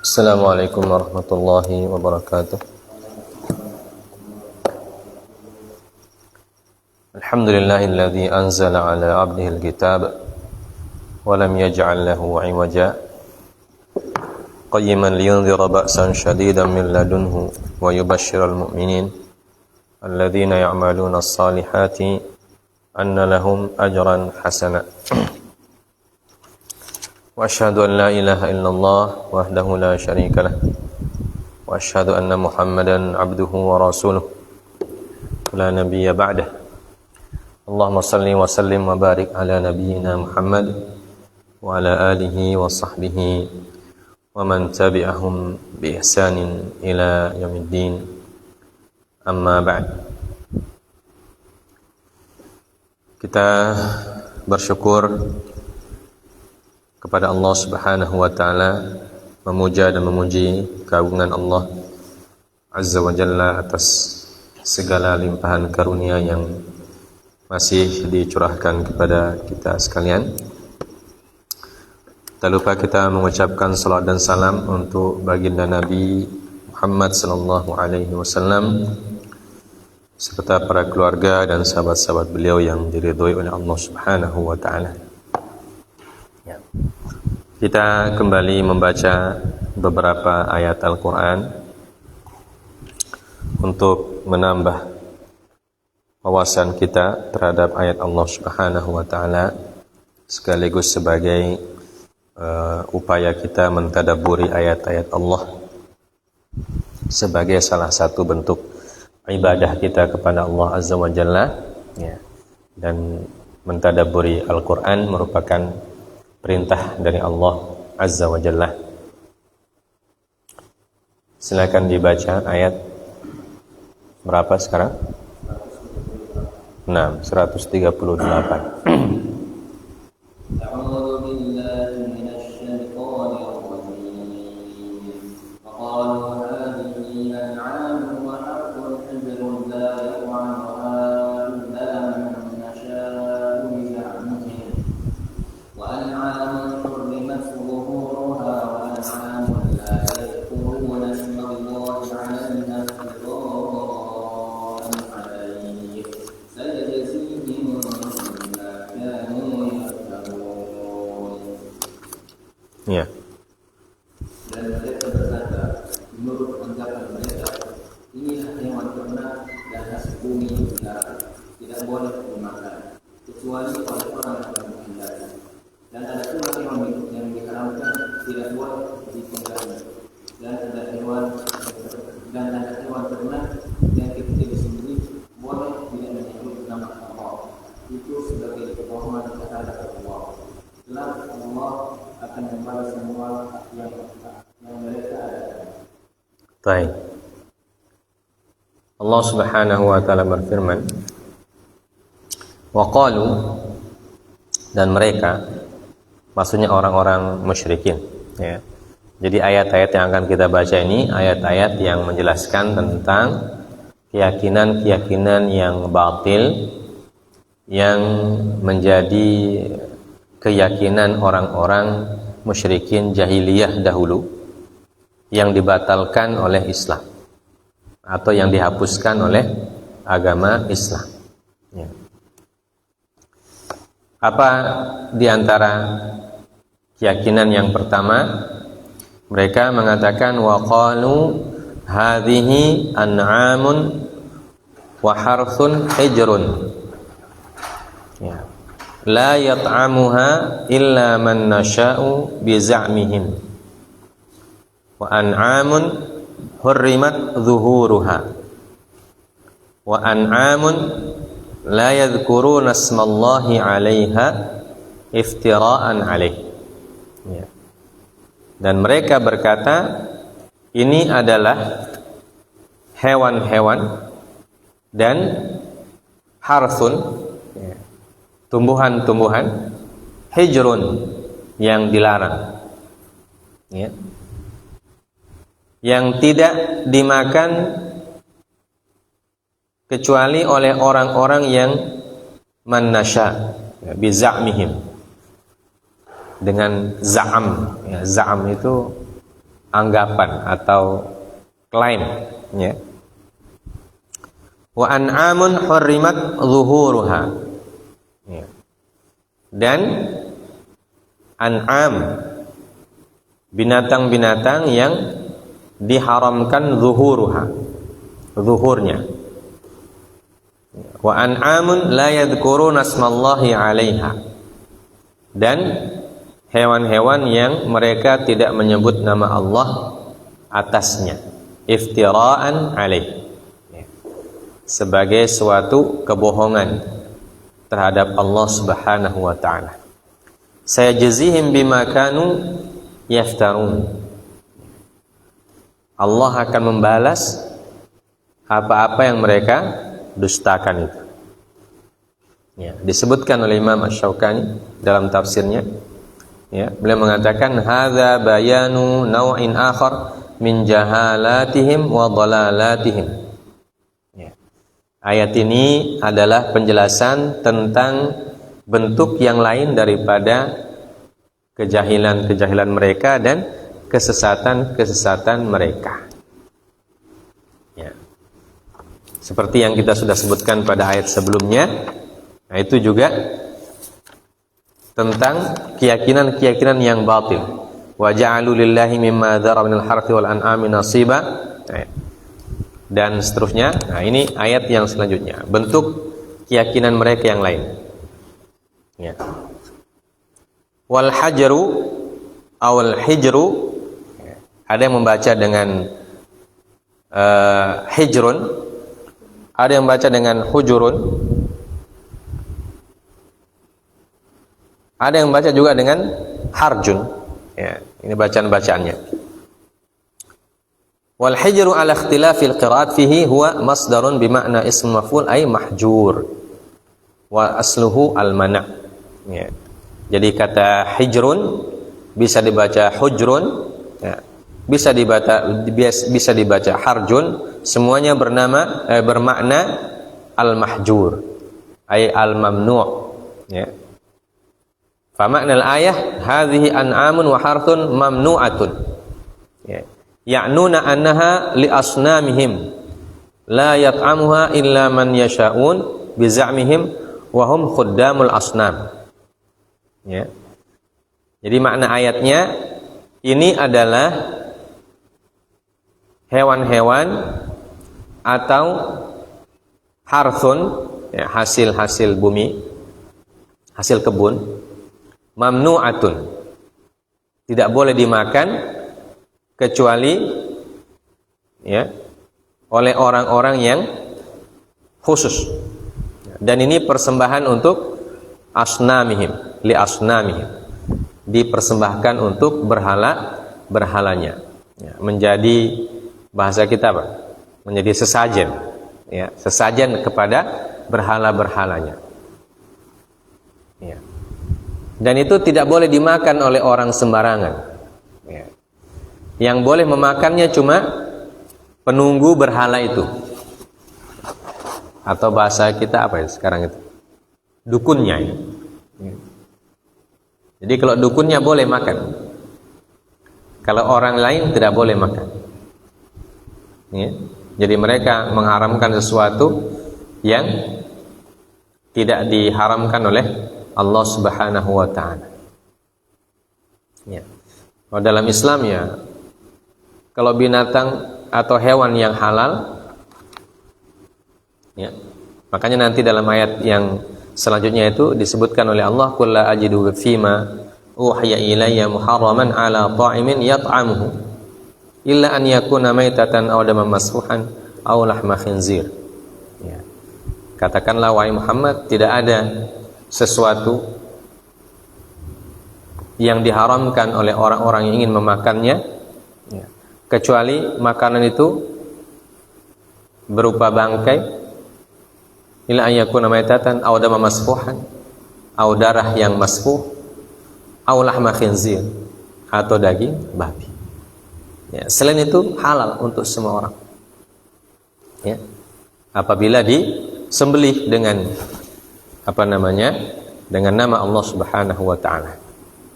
Assalamualaikum warahmatullahi wabarakatuh. Alhamdulillahilladzi anzala ala 'abdihil kitab wa lam yaj'al lahu 'iwaja qayyiman liyunzira ba'san shadidan min ladunhu wa yubashshiral mu'minin alladzina ya'maluna as-salihati anna lahum ajran hasana. Wa asyhadu an la ilaha illallah wahdahu la syarika lah wa asyhadu anna Muhammadan 'abduhu wa rasuluh la nabiyya ba'dah. Allahumma salli wa sallim wa barik ala nabiyyina Muhammad wa ala alihi wa sahbihi wa man tabi'ahum bi ihsanin ila yaumiddin. Amma ba'd. Kita bersyukur kepada Allah Subhanahu wa taala, memuja dan memuji keagungan Allah Azza wa Jalla atas segala limpahan karunia yang masih dicurahkan kepada kita sekalian. Tak lupa kita mengucapkan salawat dan salam untuk baginda Nabi Muhammad sallallahu alaihi wasallam serta para keluarga dan sahabat-sahabat beliau yang diridhoi oleh Allah Subhanahu wa taala. Kita kembali membaca beberapa ayat Al-Quran untuk menambah wawasan kita terhadap ayat Allah Subhanahu wa taala, sekaligus sebagai upaya kita mentadabburi ayat-ayat Allah sebagai salah satu bentuk ibadah kita kepada Allah Azza wa Jalla, ya. Dan mentadabburi Al-Quran merupakan perintah dari Allah Azza wa Jalla. Silakan dibaca ayat berapa sekarang? 138. Ya. Dan mereka berkata, menurut anggapan mereka, inilah hewan ternak dan hasil bumi tidak boleh dimakan, kecuali oleh orang yang menghendaki. Dan ada pula hewan yang diharamkan tidak boleh ditinggalkan. Dan ada hewan ternak yang ketika disembelih boleh tidak menyebut nama Allah. Itu sebagai kebohongan terhadap Allah. Kelak Allah akan membalas semua yang mereka adakan. Baik. Allah Subhanahu wa taala berfirman, wa qalu, dan mereka, maksudnya orang-orang musyrikin, ya. Jadi ayat-ayat yang akan kita baca ini ayat-ayat yang menjelaskan tentang keyakinan-keyakinan yang batil yang menjadi keyakinan orang-orang musyrikin jahiliyah dahulu yang dibatalkan oleh Islam atau yang dihapuskan oleh agama Islam, ya. Apa di antara keyakinan yang pertama? Mereka mengatakan wa qalu hadhihi an'amun wa harthun hijrun, ya, la yat'amuha illa man nasha'u bi za'mihim wa an'amun hurrimat zuhuruha wa an'amun la yadhkuruna ismallahi 'alaiha iftira'an 'alaih, ya. Dan mereka berkata, ini adalah hewan-hewan dan harthun, ya, tumbuhan-tumbuhan, hijrun, yang dilarang, ya, yang tidak dimakan kecuali oleh orang-orang yang manasya, ya, biza'mihim, dengan za'am, ya, za'am itu anggapan atau klaim, ya. Wa an'amun hurrimat zuhuruha, ya. Dan an'am, binatang-binatang yang diharamkan zuhurnya. Wa an'amun la yadhkuruna asmallahi 'alaiha, dan hewan-hewan yang mereka tidak menyebut nama Allah atasnya, iftira'an 'alaih, sebagai suatu kebohongan terhadap Allah Subhanahu wa taala. Sayajzihim bima kanu yaftarun. Allah akan membalas apa-apa yang mereka dustakan itu. Ya, disebutkan oleh Imam Asy-Syaukani dalam tafsirnya. Ya, beliau mengatakan hadza bayanu naw'in akhar min jahalatihim wa dhalalatihim. Ya. Ayat ini adalah penjelasan tentang bentuk yang lain daripada kejahilan mereka dan kesesatan mereka. Ya. Seperti yang kita sudah sebutkan pada ayat sebelumnya, nah itu juga tentang keyakinan yang batil. Wa ja'alu lillahi mimma dzara minal harthi wal an'ami nasiba, dan seterusnya. Nah, ini ayat yang selanjutnya, bentuk keyakinan mereka yang lain. Ya. Wal hajaru awal hijru, ada yang membaca dengan hijrun, ada yang membaca dengan hujurun, ada yang membaca juga dengan harjun. Ya, ini bacaan-bacaannya. Wal hijru ala ikhtilafil qiraat fihi huwa masdarun bimakna ism maf'ul ay mahjur wa asluhu al mana'. Ya. Jadi kata hijrun bisa dibaca hujrun, ya. bisa dibaca harjun, semuanya bermakna al-mahjur ay al-mamnu', ya. Fa makna al-ayah hadhihi an'amun wa harthun mamnu'atun, ya. Ya'nuna annaha li asnamihim la yat'amuha illa man yasha'un bi za'mihim wa hum khuddamul asnam. Ya. Jadi makna ayatnya ini adalah hewan-hewan atau harthun, ya, hasil bumi, hasil kebun, mamnu'atun, tidak boleh dimakan kecuali, ya, oleh orang-orang yang khusus, dan ini persembahan untuk asnamihim, li asnamihim, dipersembahkan untuk berhalanya, ya, menjadi bahasa kita apa? Menjadi sesajen, ya, sesajen kepada berhala-berhalanya, ya. Dan itu tidak boleh dimakan oleh orang sembarangan, ya. Yang boleh memakannya cuma penunggu berhala itu, atau bahasa kita apa ya sekarang itu, dukunnya, ya. Jadi kalau dukunnya boleh makan, kalau orang lain tidak boleh makan, ya. Jadi mereka mengharamkan sesuatu yang tidak diharamkan oleh Allah Subhanahu wa ta'ala, ya. Kalau dalam Islam, ya, kalau binatang atau hewan yang halal, ya, makanya nanti dalam ayat yang selanjutnya itu disebutkan oleh Allah, qul la ajidu fima uhiya ilayya muharraman ala ta'imin yat'amuhu illa an yakuna maitatan aw daman masfuhan aw lahma khinzir, ya. Katakanlah wahai Muhammad, tidak ada sesuatu yang diharamkan oleh orang-orang yang ingin memakannya, ya, kecuali makanan itu berupa bangkai, ila ayyakuna maitatan aw dama masfuhan, aw darah yang masfuh, aw lahma khinzir, atau daging babi, ya. Selain itu halal untuk semua orang, ya, apabila disembelih dengan dengan nama Allah Subhanahu wa ta'ala,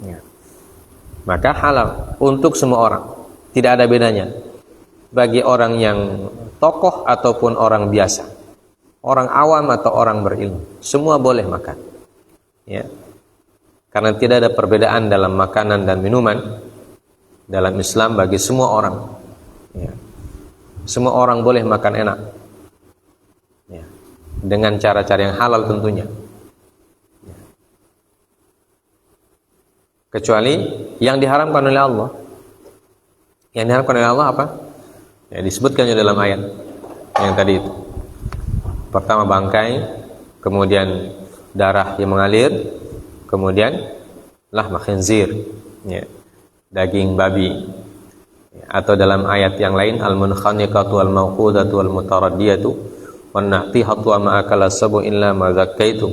ya. Maka halal untuk semua orang, Tidak ada bedanya bagi orang yang tokoh ataupun orang biasa, orang awam atau orang berilmu, semua boleh makan. Ya. Karena tidak ada perbedaan dalam makanan dan minuman dalam Islam bagi semua orang. Ya. Semua orang boleh makan enak. Ya. Dengan cara-cara yang halal tentunya. Ya. Kecuali yang diharamkan oleh Allah. Yang diharamkan oleh Allah apa? Ya, disebutkan dalam ayat yang tadi itu. Pertama bangkai, kemudian darah yang mengalir, kemudian lahma khinzir, ya, daging babi. Ya, atau dalam ayat yang lain al-munkhaniqatu wal mawqudatu wal mutaraddiyatu wan naqihatu wa ma akala sabu illa ma zakkaitum,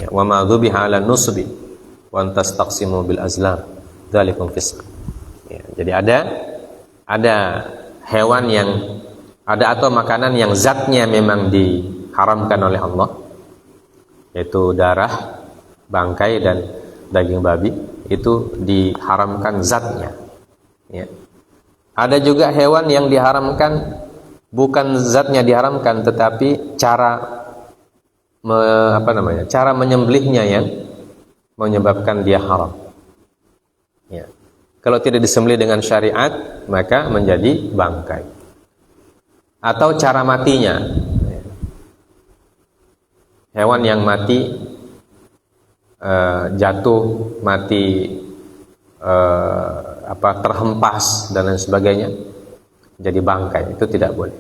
ya, wa ma dhubiha 'ala nusbi wa antastaqsimu bil azlam dzalikum fisq. Ya, jadi ada hewan yang ada atau makanan yang zatnya memang diharamkan oleh Allah, yaitu darah, bangkai dan daging babi, itu diharamkan zatnya. Ya. Ada juga hewan yang diharamkan bukan zatnya diharamkan, tetapi cara cara menyembelihnya yang menyebabkan dia haram. Ya. Kalau tidak disembelih dengan syariat, maka menjadi bangkai. Atau cara matinya. Hewan yang mati jatuh, mati terhempas dan lain sebagainya, jadi bangkai, itu tidak boleh.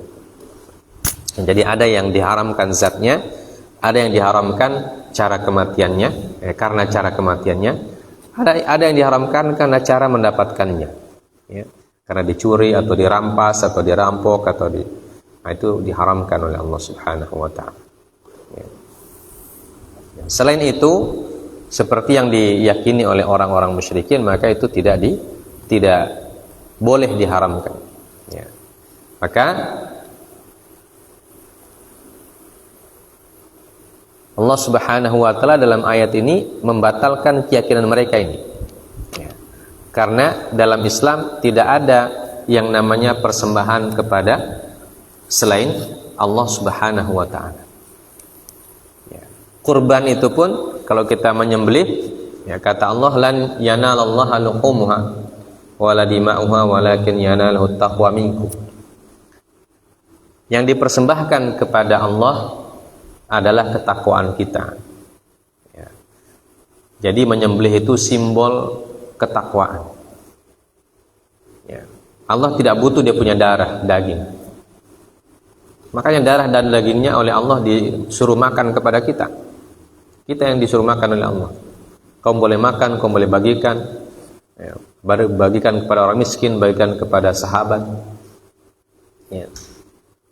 Jadi ada yang diharamkan zatnya, ada yang diharamkan cara kematiannya, karena cara kematiannya. Ada yang diharamkan karena cara mendapatkannya, ya. Karena dicuri atau dirampas atau dirampok atau itu diharamkan oleh Allah Subhanahu wa Ta'ala. Ya. Selain itu, seperti yang diyakini oleh orang-orang musyrikin, maka itu tidak boleh diharamkan. Ya. Maka Allah Subhanahu wa Ta'ala dalam ayat ini membatalkan keyakinan mereka ini. Ya. Karena dalam Islam tidak ada yang namanya persembahan kepada selain Allah Subhanahu wa Ta'ala. Ya. Kurban itu pun kalau kita menyembelih, ya, kata Allah, lan yanalallaha luhumuha wala dima'uha walakin yanaluhu taqwa minkum. Yang dipersembahkan kepada Allah adalah ketakwaan kita. Ya. Jadi menyembelih itu simbol ketakwaan. Ya. Allah tidak butuh dia punya darah, daging. Makanya darah dan dagingnya oleh Allah disuruh makan kepada kita. Kita yang disuruh makan oleh Allah. Kamu boleh makan, kamu boleh bagikan. Ya. Bagikan kepada orang miskin, bagikan kepada sahabat. Ya.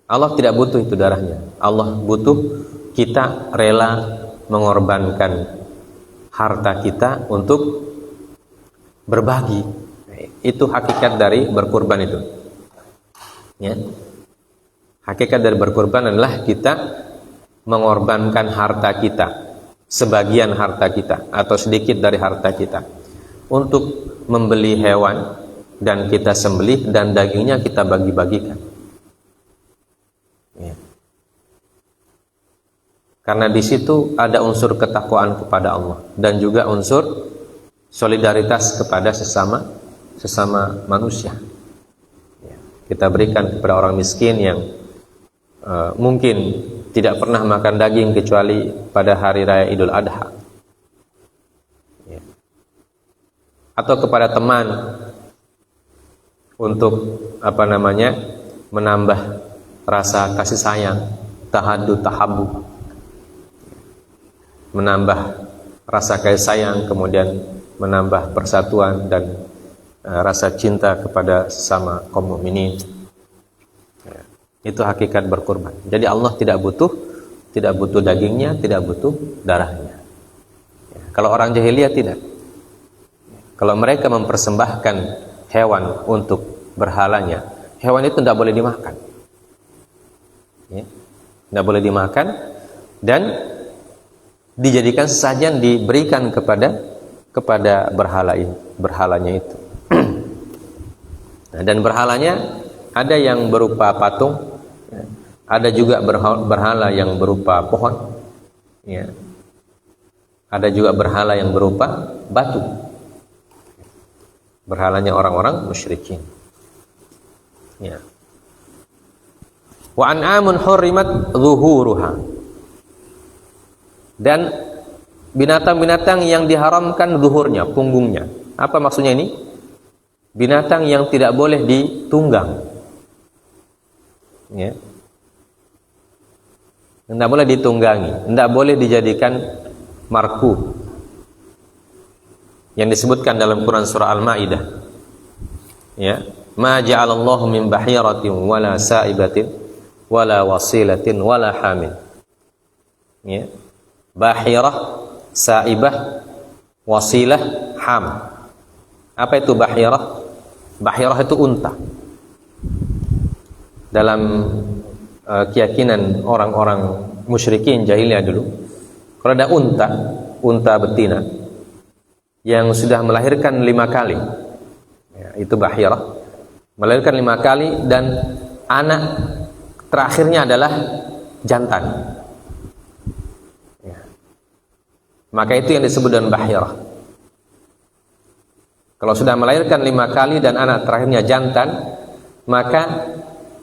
Allah tidak butuh itu darahnya. Allah butuh kita rela mengorbankan harta kita untuk berbagi. Itu hakikat dari berkurban itu. Ya. Hakikat dari berkurban adalah kita mengorbankan harta kita, sebagian harta kita atau sedikit dari harta kita, untuk membeli hewan dan kita sembelih dan dagingnya kita bagi-bagikan. Ya. Karena di situ ada unsur ketakwaan kepada Allah dan juga unsur solidaritas kepada sesama manusia. Ya. Kita berikan kepada orang miskin yang mungkin tidak pernah makan daging kecuali pada hari raya Idul Adha. Ya. Atau kepada teman untuk menambah rasa kasih sayang, tahabbu, menambah rasa kasih sayang, kemudian menambah persatuan dan rasa cinta kepada sesama kaum mukminin. Ya. Itu hakikat berkurban. Jadi Allah tidak butuh dagingnya, tidak butuh darahnya. Ya. Kalau orang jahiliyah tidak. Kalau mereka mempersembahkan hewan untuk berhalanya, hewan itu tidak boleh dimakan. Ya. Tidak boleh dimakan dan dijadikan sesajen, diberikan kepada berhalanya itu. Nah, dan berhalanya ada yang berupa patung, ada juga berhala yang berupa pohon, ya. Ada juga berhala yang berupa batu. Berhalanya orang-orang musyrikin. Ya. Wa an'amun hurrimat zuhuruha. Dan binatang-binatang yang diharamkan zuhurnya, punggungnya. Apa maksudnya ini? Binatang yang tidak boleh ditunggang. Ya. Tidak boleh ditunggangi, tidak boleh dijadikan marku. Yang disebutkan dalam Quran surah Al-Maidah. Ya, ma ja'alallahu min bahiratin wala sa'ibatin wala wasilatin wala hamil. Ya. Bahirah, sa'ibah, wasilah, ham. Apa itu bahirah? Bahirah itu unta. Dalam keyakinan orang-orang musyrikin jahiliyah dulu, kalau ada unta betina yang sudah melahirkan 5 kali, ya, itu bahirah, melahirkan 5 kali dan anak terakhirnya adalah jantan, ya. Maka itu yang disebut dengan bahirah. Kalau sudah melahirkan 5 kali dan anak terakhirnya jantan, maka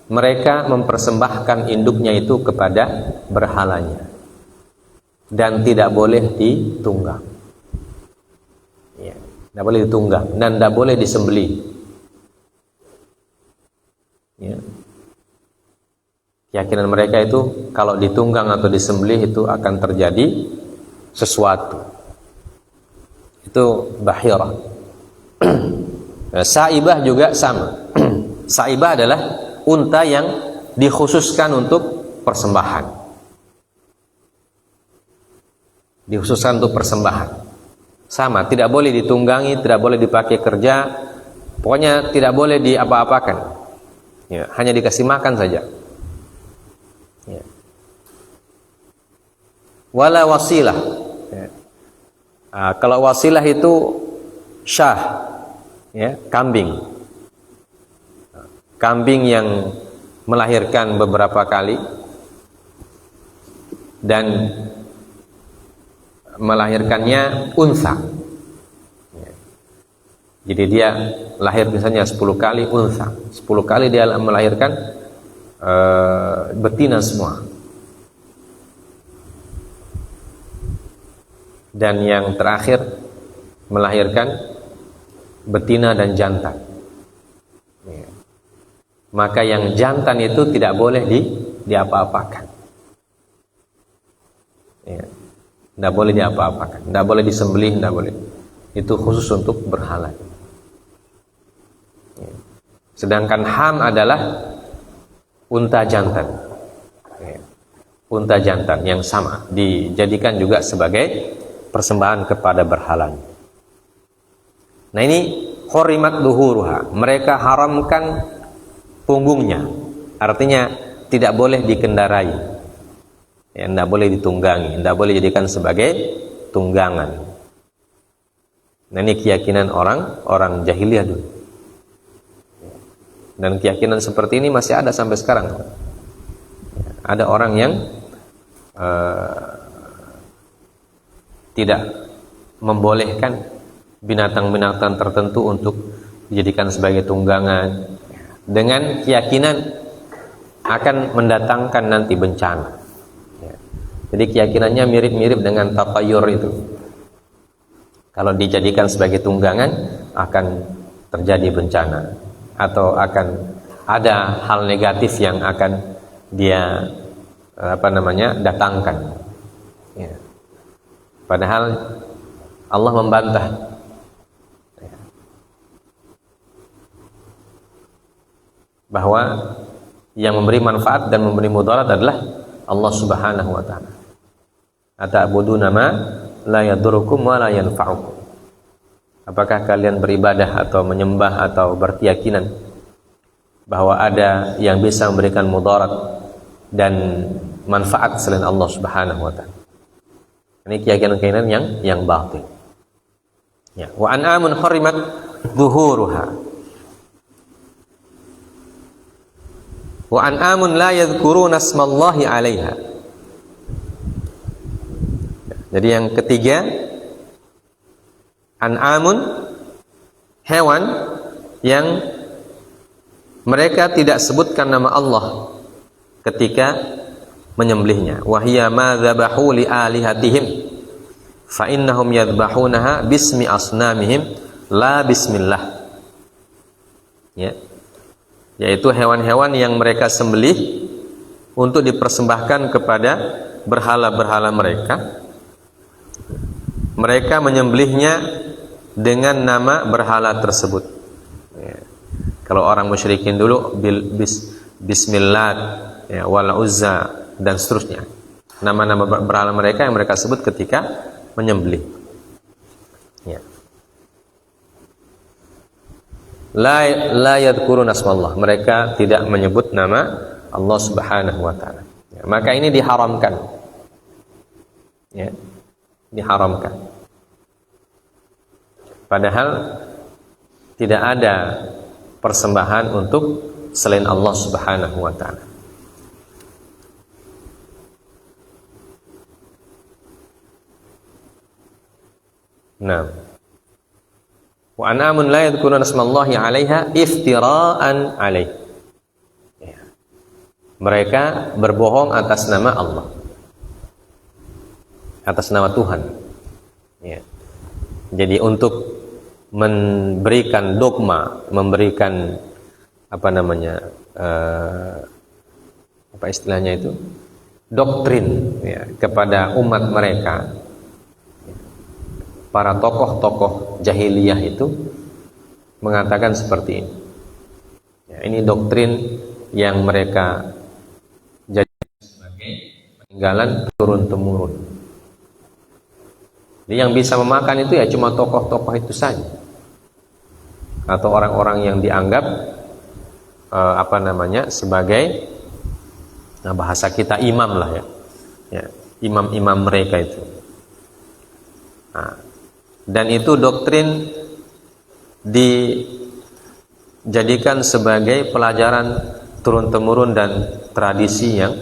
mereka mempersembahkan induknya itu kepada berhalanya dan tidak boleh ditunggang. Ya, tidak boleh ditunggang dan tidak boleh disembelih. Ya. Keyakinan mereka itu kalau ditunggang atau disembelih itu akan terjadi sesuatu. Itu bahirah. Sa'ibah juga sama. Sa'ibah adalah unta yang dikhususkan untuk persembahan. Dikhususkan untuk persembahan. Sama, tidak boleh ditunggangi, tidak boleh dipakai kerja, pokoknya tidak boleh diapa-apakan. Ya, hanya dikasih makan saja. Ya. Wala wasilah. Ya. Kalau wasilah itu syah, ya, kambing. Kambing yang melahirkan beberapa kali dan melahirkannya unsa. Jadi dia lahir misalnya 10 kali unsa, 10 kali dia melahirkan betina semua. Dan yang terakhir melahirkan betina dan jantan. Maka yang jantan itu tidak boleh diapa-apakan. Ya. Tidak boleh diapa-apakan, tidak boleh disembelih, tidak boleh. Itu khusus untuk berhala. Ya. Sedangkan ham adalah unta jantan. Ya. Unta jantan yang sama dijadikan juga sebagai persembahan kepada berhala. Nah ini hurimat duhuruha, mereka haramkan punggungnya, artinya tidak boleh dikendarai, ya, tidak boleh ditunggangi, tidak boleh dijadikan sebagai tunggangan. Nah ini keyakinan orang jahiliyah dulu, dan keyakinan seperti ini masih ada sampai sekarang. Ada orang yang tidak membolehkan binatang-binatang tertentu untuk dijadikan sebagai tunggangan, dengan keyakinan akan mendatangkan nanti bencana. Ya. Jadi keyakinannya mirip-mirip dengan tatayur itu. Kalau dijadikan sebagai tunggangan akan terjadi bencana atau akan ada hal negatif yang akan dia datangkan. Ya. Padahal Allah membantah. Bahwa yang memberi manfaat dan memberi mudarat adalah Allah Subhanahu wa taala. Ata'buduna ma la yadurukum wa la yanfa'ukum. Apakah kalian beribadah atau menyembah atau berkeyakinan bahwa ada yang bisa memberikan mudarat dan manfaat selain Allah Subhanahu wa taala? Ini keyakinan-keyakinan yang batil. Ya, wa an'amun harimat zuhuruha. Wa an'amun la yadhkuruna asmallahi 'alaiha. Jadi yang ketiga, an'amun, hewan yang mereka tidak sebutkan nama Allah ketika menyembelihnya. Wa hiya ma dzabahu li alihatihim fa innahum yadhbahunaha bismi asnamihim la bismillah. Ya. Yaitu hewan-hewan yang mereka sembelih untuk dipersembahkan kepada berhala-berhala mereka. Mereka menyembelihnya dengan nama berhala tersebut. Ya. Kalau orang musyrikin dulu bismillah, ya, wal uzza dan seterusnya. Nama-nama berhala mereka yang mereka sebut ketika menyembelih. Ya. La yadhkuruna asmallah. Mereka tidak menyebut nama Allah Subhanahu wa taala. Ya, maka ini diharamkan. Ya. Diharamkan. Padahal tidak ada persembahan untuk selain Allah Subhanahu wa taala. Nah, wa an'amun la yadhkuruna asmallahi 'alaiha iftira'an 'alaih. Ya. Mereka berbohong atas nama Allah, atas nama Tuhan. Ya. Jadi untuk memberikan dogma, memberikan apa namanya, apa istilahnya itu, doktrin, ya, kepada umat mereka. Para tokoh-tokoh jahiliyah itu mengatakan seperti ini. Ya, ini doktrin yang mereka jadikan sebagai peninggalan turun-temurun. Jadi yang bisa memakan itu ya cuma tokoh-tokoh itu saja, atau orang-orang yang dianggap apa namanya, sebagai, nah, bahasa kita imam lah ya, ya, imam-imam mereka itu. Nah, dan itu doktrin dijadikan sebagai pelajaran turun-temurun dan tradisi yang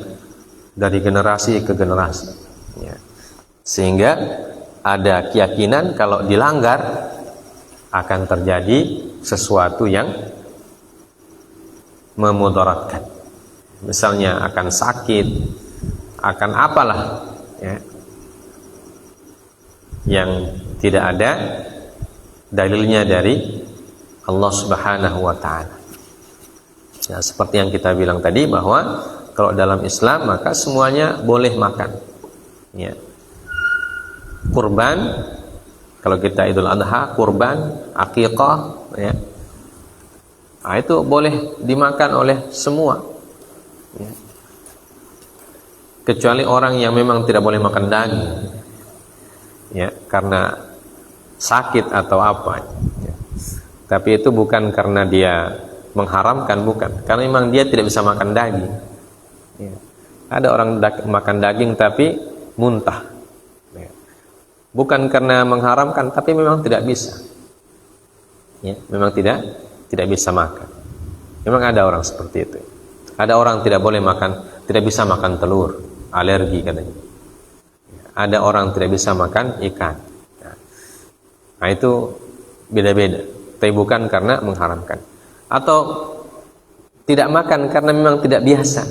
dari generasi ke generasi. Ya. Sehingga ada keyakinan kalau dilanggar akan terjadi sesuatu yang memudaratkan. Misalnya akan sakit, akan apalah, ya, yang tidak ada dalilnya dari Allah Subhanahu wa taala. Ya, seperti yang kita bilang tadi, bahwa kalau dalam Islam maka semuanya boleh makan. Ya. Kurban, kalau kita Idul Adha, kurban, aqiqah, ya. Nah, itu boleh dimakan oleh semua. Ya. Kecuali orang yang memang tidak boleh makan daging. Ya, karena sakit atau apa. Ya. Tapi itu bukan karena dia mengharamkan, bukan. Karena memang dia tidak bisa makan daging. Ya. Ada orang makan daging tapi muntah. Ya. Bukan karena mengharamkan, tapi memang tidak bisa. Ya, memang tidak bisa makan. Memang ada orang seperti itu. Ada orang tidak boleh makan, tidak bisa makan telur, alergi katanya. Ada orang tidak bisa makan ikan. Nah, itu beda-beda. Tapi bukan karena mengharamkan. Atau tidak makan karena memang tidak biasa.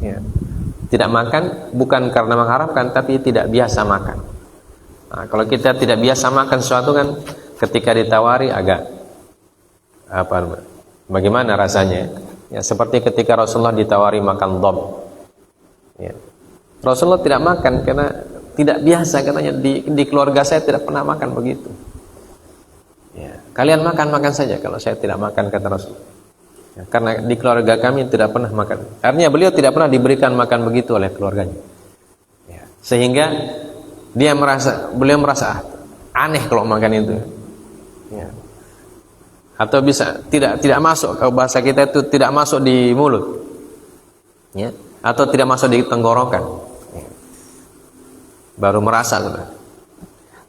Ya. Tidak makan bukan karena mengharamkan, tapi tidak biasa makan. Nah, kalau kita tidak biasa makan sesuatu kan, ketika ditawari agak apa? Bagaimana rasanya? Ya, seperti ketika Rasulullah ditawari makan dhab. Ya. Rasulullah tidak makan karena tidak biasa, katanya di keluarga saya tidak pernah makan begitu. Ya, kalian makan saja kalau saya tidak makan, kata Rasul. Ya, karena di keluarga kami tidak pernah makan. Artinya beliau tidak pernah diberikan makan begitu oleh keluarganya. Ya, sehingga beliau merasa aneh kalau makan itu. Ya. Atau bisa tidak masuk, kalau bahasa kita itu tidak masuk di mulut. Ya, atau tidak masuk di tenggorokan. Baru merasa,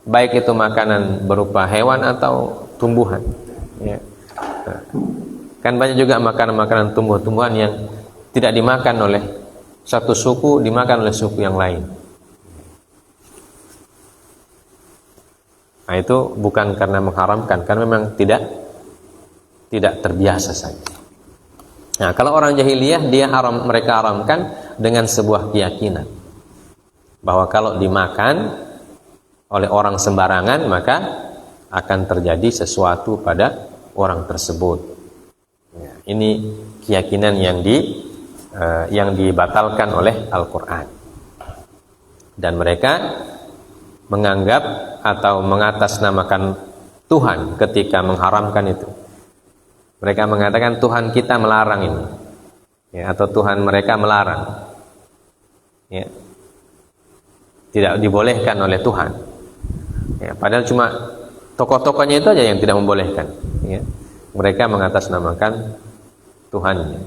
baik itu makanan berupa hewan atau tumbuhan. Ya. Nah, kan banyak juga makanan-makanan tumbuh-tumbuhan yang tidak dimakan oleh satu suku, dimakan oleh suku yang lain. Nah, itu bukan karena mengharamkan, karena memang tidak terbiasa saja. Nah, kalau orang jahiliyah mereka haramkan dengan sebuah keyakinan bahwa kalau dimakan oleh orang sembarangan maka akan terjadi sesuatu pada orang tersebut. Ya, ini keyakinan yang dibatalkan oleh Al-Quran. Dan mereka menganggap atau mengatasnamakan Tuhan ketika mengharamkan itu. Mereka mengatakan Tuhan kita melarang ini, ya, atau Tuhan mereka melarang, ya, tidak dibolehkan oleh Tuhan. Ya, padahal cuma tokoh-tokohnya itu aja yang tidak membolehkan. Ya. Mereka mengatasnamakan Tuhannya.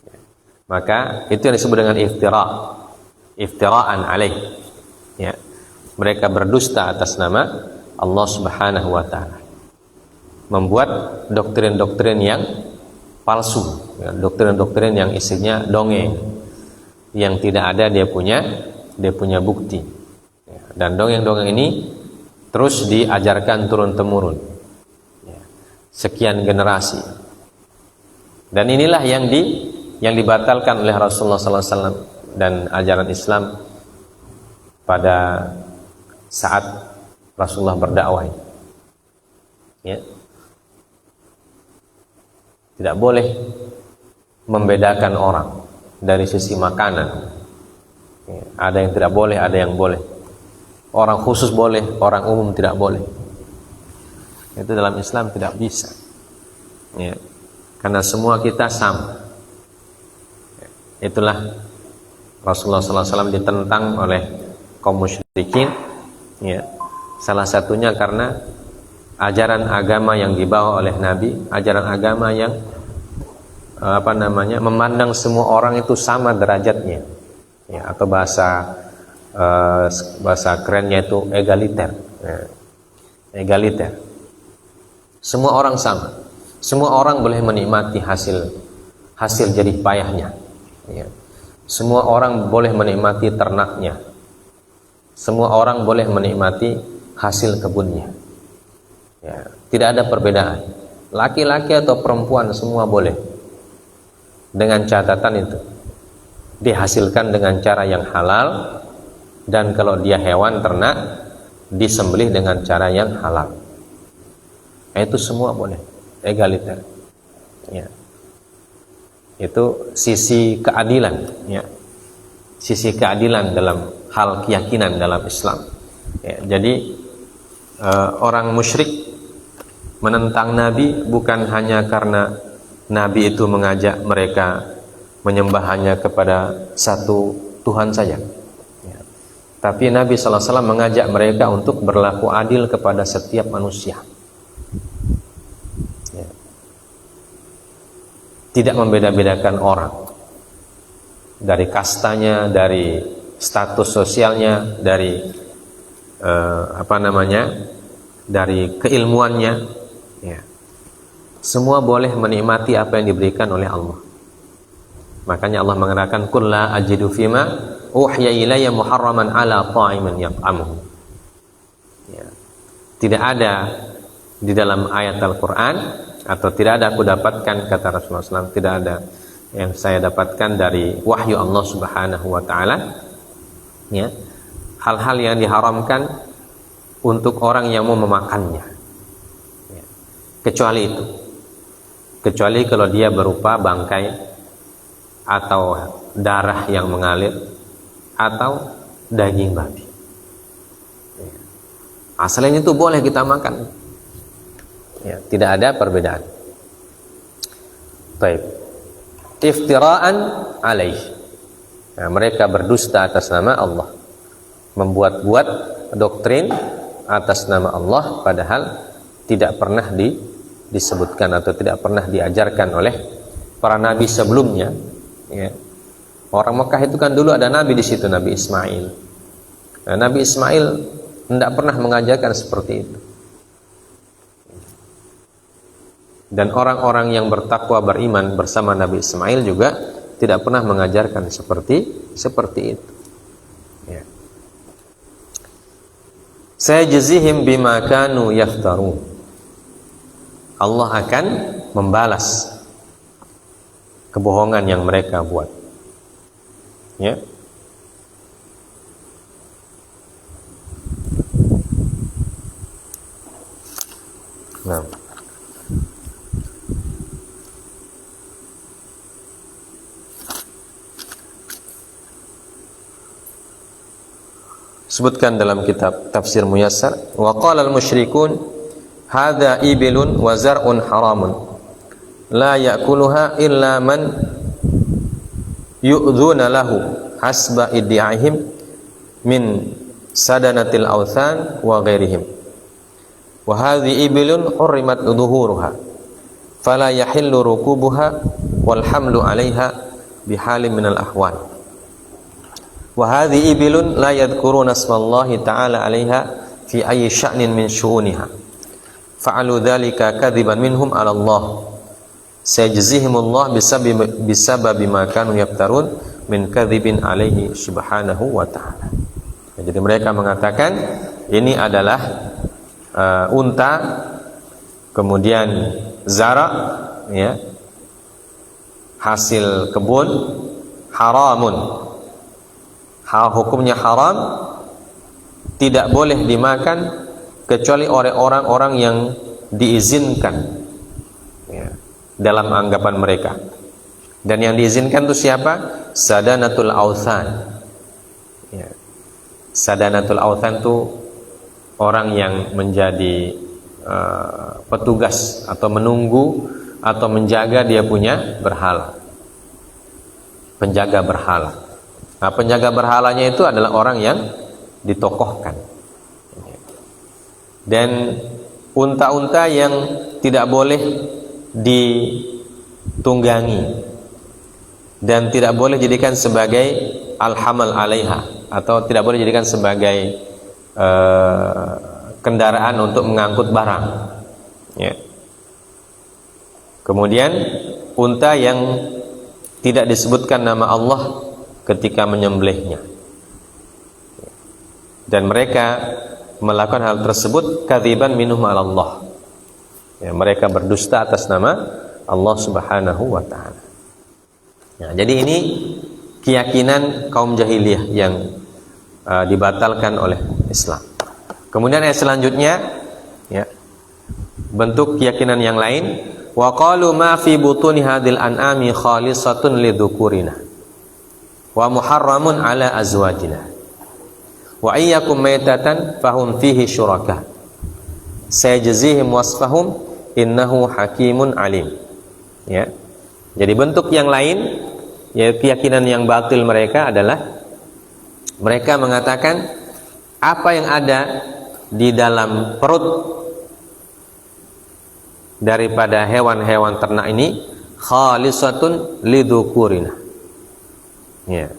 Ya. Maka itu yang disebut dengan iftiraan alaih. Ya. Mereka berdusta atas nama Allah Subhanahu wa ta'ala, membuat doktrin-doktrin yang palsu, ya, doktrin-doktrin yang isinya dongeng, yang tidak ada dia punya bukti, ya, dan dongeng-dongeng ini terus diajarkan turun-temurun, ya, sekian generasi, dan inilah yang dibatalkan oleh Rasulullah SAW dan ajaran Islam pada saat Rasulullah berdakwah. Ya. Tidak boleh membedakan orang dari sisi makanan. Ya. Ada yang tidak boleh, ada yang boleh. Orang khusus boleh, orang umum tidak boleh. Itu dalam Islam tidak bisa. Ya. Karena semua kita sama. Ya. Itulah Rasulullah SAW ditentang oleh kaum musyrikin. Ya, salah satunya karena ajaran agama yang dibawa oleh Nabi, ajaran agama yang memandang semua orang itu sama derajatnya, ya, atau bahasa kerennya itu egaliter, ya, egaliter. Semua orang sama, semua orang boleh menikmati hasil jerih payahnya, ya. Semua orang boleh menikmati ternaknya. Semua orang boleh menikmati hasil kebunnya. Ya, tidak ada perbedaan. Laki-laki atau perempuan semua boleh. Dengan catatan itu dihasilkan dengan cara yang halal, dan kalau dia hewan ternak disembelih dengan cara yang halal. Itu semua boleh, egaliter. Ya. Itu sisi keadilan, ya. Sisi keadilan dalam hal keyakinan dalam Islam. Ya, jadi orang musyrik menentang Nabi bukan hanya karena Nabi itu mengajak mereka menyembah hanya kepada satu Tuhan saja. Ya. Tapi Nabi SAW mengajak mereka untuk berlaku adil kepada setiap manusia. Ya. Tidak membeda-bedakan orang. Dari kastanya, dari status sosialnya, dari dari keilmuannya, ya. Semua boleh menikmati apa yang diberikan oleh Allah. Makanya Allah mengatakan qul la ajidu fima uhiya ilayya muharraman ala ta'imin yat'amuhu. Ya. Tidak ada di dalam ayat Al-Qur'an, atau tidak ada aku dapatkan, kata Rasulullah SAW, tidak ada yang saya dapatkan dari wahyu Allah Subhanahu wa ta'ala, ya, hal-hal yang diharamkan untuk orang yang mau memakannya, ya, kecuali kalau dia berupa bangkai atau darah yang mengalir atau daging babi, ya. Asalnya itu boleh kita makan, ya, tidak ada perbedaan. Baik. Iftiraan alaih. Nah, mereka berdusta atas nama Allah, membuat-buat doktrin atas nama Allah, padahal tidak pernah disebutkan atau tidak pernah diajarkan oleh para nabi sebelumnya. Ya. Orang Mekah itu kan dulu ada nabi di situ, Nabi Ismail. Nah, Nabi Ismail tidak pernah mengajarkan seperti itu. Dan orang-orang yang bertakwa beriman bersama Nabi Ismail juga tidak pernah mengajarkan seperti itu. Ya. Sayajzihim bima kanu yaftarun. Allah akan membalas kebohongan yang mereka buat. Ya. Nah. Sebutkan dalam kitab Tafsir Muyassar, wa qala al-musyrikun hadza ibilun wa zar'un haramun la ya'kuluha illa man yu'dzuna lahu hasba iddi'ahim min sadanatil awthan wa ghairihim wa hadhi ibilun hurrimat dhuhuruha fala yahillu rukubuha wal hamlu 'alaiha bihalin minal ahwal wa hadhi ibilun la yadhkuruna asmallahi ta'ala 'alaiha fi ayyi sya'nin min syu'uniha fa'alu dzalika kadziban minhum 'ala Allah sayajzihimullah bisababi ma kanu yaftarun min kadzibin 'alaihi subhanahu wa ta'ala. Jadi mereka mengatakan ini adalah unta, kemudian zara, ya, hasil kebun, haramun, hukumnya haram, tidak boleh dimakan kecuali oleh orang-orang yang diizinkan, ya, dalam anggapan mereka. Dan yang diizinkan itu siapa? Sadanatul Authan, ya. Sadanatul Authan itu orang yang menjadi petugas atau menunggu atau menjaga dia punya berhala, penjaga berhala. Nah, penjaga berhalanya itu adalah orang yang ditokohkan. Dan unta-unta yang tidak boleh ditunggangi dan tidak boleh dijadikan sebagai al-hamal 'alaiha, atau tidak boleh dijadikan sebagai kendaraan untuk mengangkut barang, ya. Kemudian unta yang tidak disebutkan nama Allah ketika menyembelihnya, dan mereka melakukan hal tersebut kadziban minhum 'ala Allah, ya, mereka berdusta atas nama Allah Subhanahu wa ta'ala. Ya, jadi ini keyakinan kaum jahiliyah yang dibatalkan oleh Islam. Kemudian ayat selanjutnya, ya, bentuk keyakinan yang lain, wa qalu ma fi butuni hadhil an'ami khalisatun lidzukurina wa muharramun ala azwajina wa iyyakum maitatan fahum fihi syuraka sayajzihim wasfahum innahu hakimun alim. Ya. Jadi bentuk yang lain, ya, keyakinan yang batil mereka adalah mereka mengatakan apa yang ada di dalam perut daripada hewan-hewan ternak ini khalisatun lidzukurina, ya,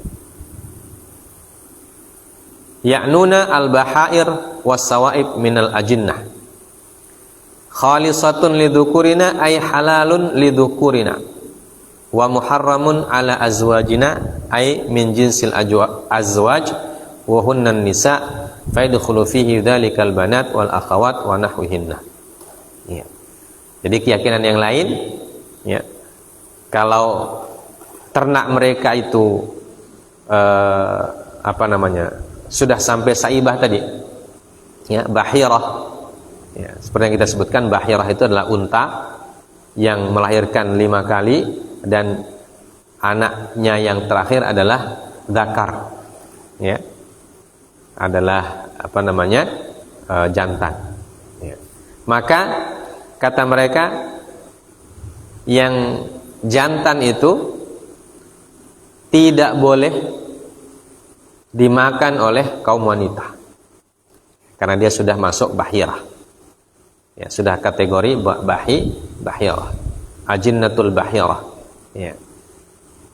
ya'nuna al-bahair was-sawaib minal ajinnah. Khalisatun lidzukurina ay halalun lidzukurina wa muharramun ala azwajina ay min jinsil azwaj wa hunnan nisa fa yadkhulu fihi dzalikal banat wal akhawat wa nahwihinna. Ya. Jadi keyakinan yang lain, ya, kalau ternak mereka itu sudah sampai saibah tadi, ya, bahirah, ya, seperti yang kita sebutkan, bahirah itu adalah unta yang melahirkan 5 kali dan anaknya yang terakhir adalah dzakar, ya, adalah jantan, ya. Maka kata mereka yang jantan itu tidak boleh dimakan oleh kaum wanita karena dia sudah masuk bahirah, ya, sudah kategori bahirah, ajinnatul bahirah, ya,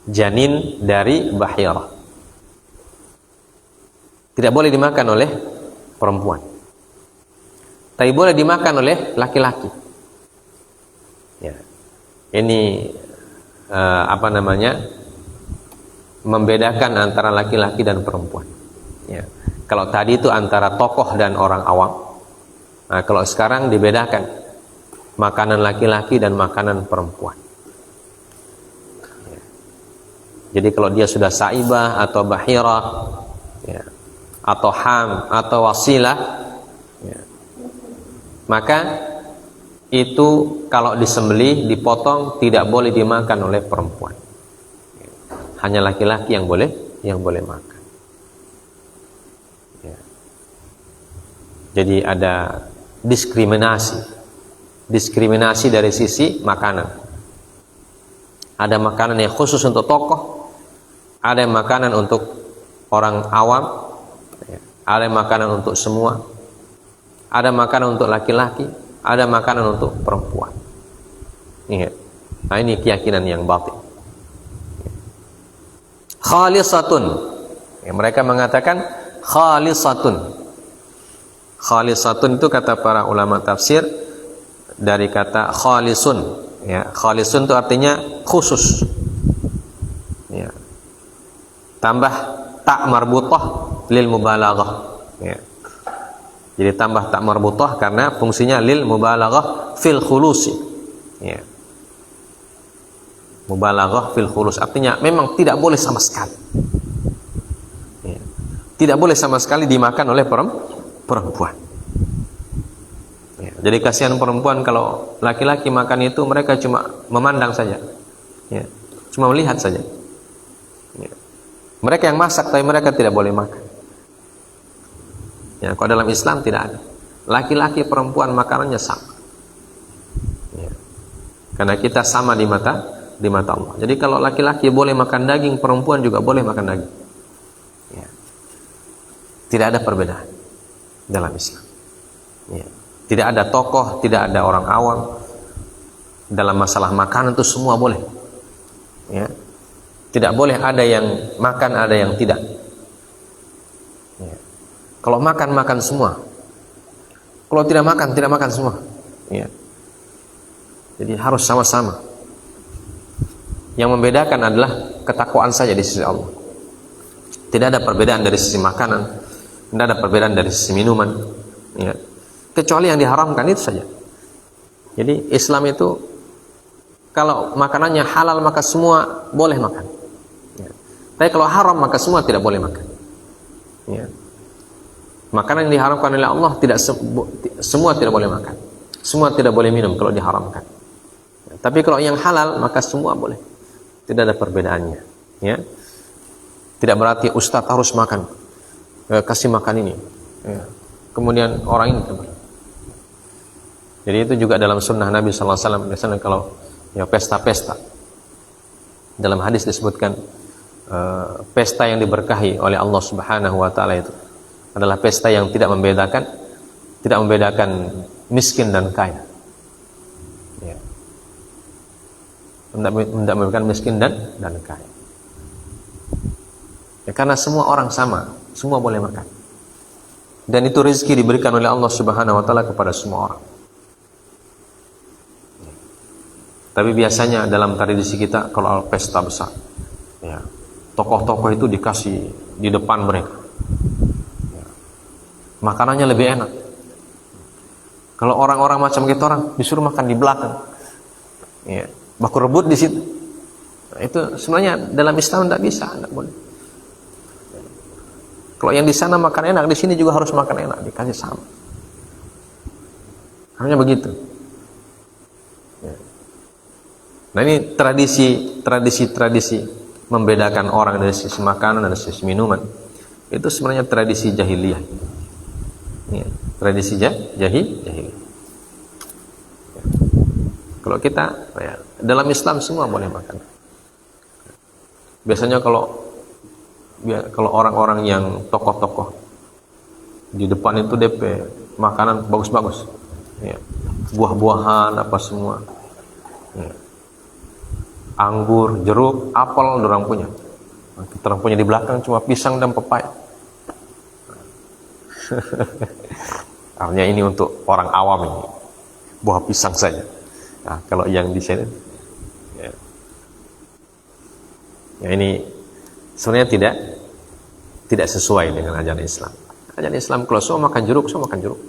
janin dari bahirah, tidak boleh dimakan oleh perempuan, tapi boleh dimakan oleh laki-laki. Ya. Ini membedakan antara laki-laki dan perempuan. Ya. Kalau tadi itu antara tokoh dan orang awam, nah kalau sekarang dibedakan makanan laki-laki dan makanan perempuan. Ya. Jadi kalau dia sudah saibah atau bahirah, ya, atau ham atau wasilah, ya, maka itu kalau disembelih, dipotong, tidak boleh dimakan oleh perempuan. Hanya laki-laki yang boleh makan. Ya. Jadi ada diskriminasi dari sisi makanan. Ada makanan yang khusus untuk tokoh, ada makanan untuk orang awam, ya. Ada makanan untuk semua, ada makanan untuk laki-laki, ada makanan untuk perempuan. Ingat. Nah, ini keyakinan yang batil. Khalisatun. Ya, mereka mengatakan khalisatun. Khalisatun itu kata para ulama tafsir dari kata khalisun. Ya, khalisun itu artinya khusus. Ya. Tambah tak marbutah lil mubalaghah. Ya. Jadi tambah tak marbutah karena fungsinya lil mubalaghah fil khulusi. Ya. Mubalaghah fil khulus artinya memang tidak boleh sama sekali. Ya. Tidak boleh sama sekali dimakan oleh perempuan. Ya. Jadi kasihan perempuan kalau laki-laki makan itu mereka cuma memandang saja. Ya. Cuma melihat saja. Ya. Mereka yang masak tapi mereka tidak boleh makan. Ya, kalau dalam Islam tidak ada. Laki-laki perempuan makanannya sama. Ya. Karena kita sama di mata Allah. Jadi kalau laki-laki boleh makan daging, perempuan juga boleh makan daging. Ya. Tidak ada perbedaan dalam Islam. Ya. Tidak ada tokoh, tidak ada orang awam. Dalam masalah makanan itu semua boleh. Ya. Tidak boleh ada yang makan, ada yang tidak. Kalau makan semua. Kalau tidak makan semua. Ya. Jadi harus sama-sama. Yang membedakan adalah ketakwaan saja di sisi Allah. Tidak ada perbedaan dari sisi makanan, tidak ada perbedaan dari sisi minuman. Ya. Kecuali yang diharamkan itu saja. Jadi Islam itu kalau makanannya halal maka semua boleh makan. Ya. Tapi kalau haram maka semua tidak boleh makan. Ya. Makanan yang diharamkan oleh Allah semua tidak boleh makan, semua tidak boleh minum kalau diharamkan. Ya, tapi kalau yang halal maka semua boleh, tidak ada perbedaannya. Ya, tidak berarti ustadz harus makan, kasih makan ini. Ya. Kemudian orang ini tidak boleh. Jadi itu juga dalam sunnah Nabi SAW. Misalnya kalau ya pesta-pesta, dalam hadis disebutkan pesta yang diberkahi oleh Allah Subhanahu Wa Taala itu adalah pesta yang tidak membedakan miskin dan kaya. Ya. Tidak membedakan miskin dan kaya. Ya, karena semua orang sama, semua boleh makan. Dan itu rezeki diberikan oleh Allah Subhanahu Wa Taala kepada semua orang. Ya. Tapi biasanya dalam tradisi kita kalau pesta besar, ya, tokoh-tokoh itu dikasih di depan mereka. Makanannya lebih enak. Kalau orang-orang macam kita orang disuruh makan di belakang, ya, baku rebut di situ. Nah, itu sebenarnya dalam Islam tidak bisa, tidak boleh. Kalau yang di sana makan enak, di sini juga harus makan enak, dikasih sama. Hanya begitu. Ya. Nah ini tradisi membedakan orang dari sisi makanan dan dari sisi minuman. Itu sebenarnya tradisi jahiliyah. Ya, tradisi jahiliyah. Ya. Kalau kita ya, dalam Islam semua boleh makan. Biasanya kalau orang-orang yang tokoh-tokoh di depan itu DP makanan bagus-bagus, ya. Buah-buahan apa semua, ya. Anggur, jeruk, apel, orang punya. Kita punya di belakang cuma pisang dan pepaya. Artinya ini untuk orang awam ini, buah pisang saja. Nah, kalau yang di sini, ya ini sebenarnya tidak sesuai dengan ajaran Islam. Ajaran Islam kalau semua makan jeruk, semua makan jeruk.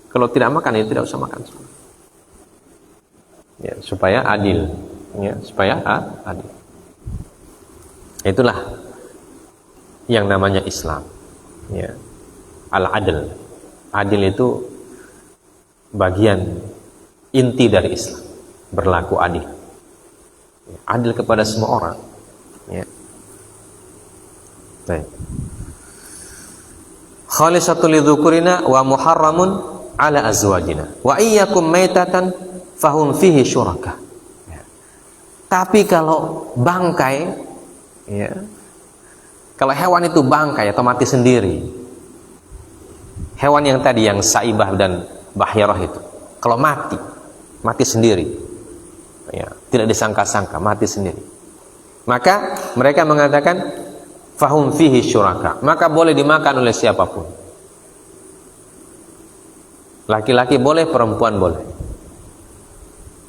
Kalau tidak makan, ya tidak usah makan. Ya, supaya adil. Ya, supaya adil. Itulah yang namanya Islam. Ya. Al-adl. Adil itu bagian inti dari Islam. Berlaku adil. Ya, adil kepada semua orang. Ya. Baik. Khalisatul lidzukurina wa muharramun ala azwajina wa iyyakum maitatan fahum fihi syuraka. Ya. Tapi kalau bangkai, ya, kalau hewan itu bangkai atau mati sendiri, hewan yang tadi yang saibah dan bahirah itu, kalau mati sendiri, ya, tidak disangka-sangka, mati sendiri, maka mereka mengatakan fahum fihi syuraka, maka boleh dimakan oleh siapapun. Laki-laki boleh, perempuan boleh.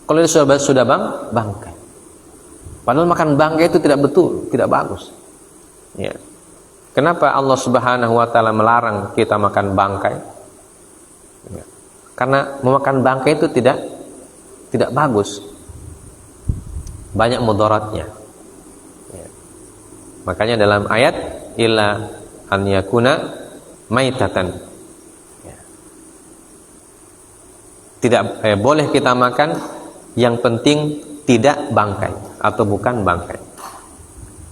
Kalau ini sudah bangkai. Padahal makan bangkai itu tidak betul, tidak bagus. Ya. Kenapa Allah Subhanahu wa taala melarang kita makan bangkai? Ya. Karena memakan bangkai itu tidak bagus. Banyak mudaratnya. Makanya dalam ayat illa an yakuna maitatan, ya, tidak boleh kita makan, yang penting tidak bangkai atau bukan bangkai,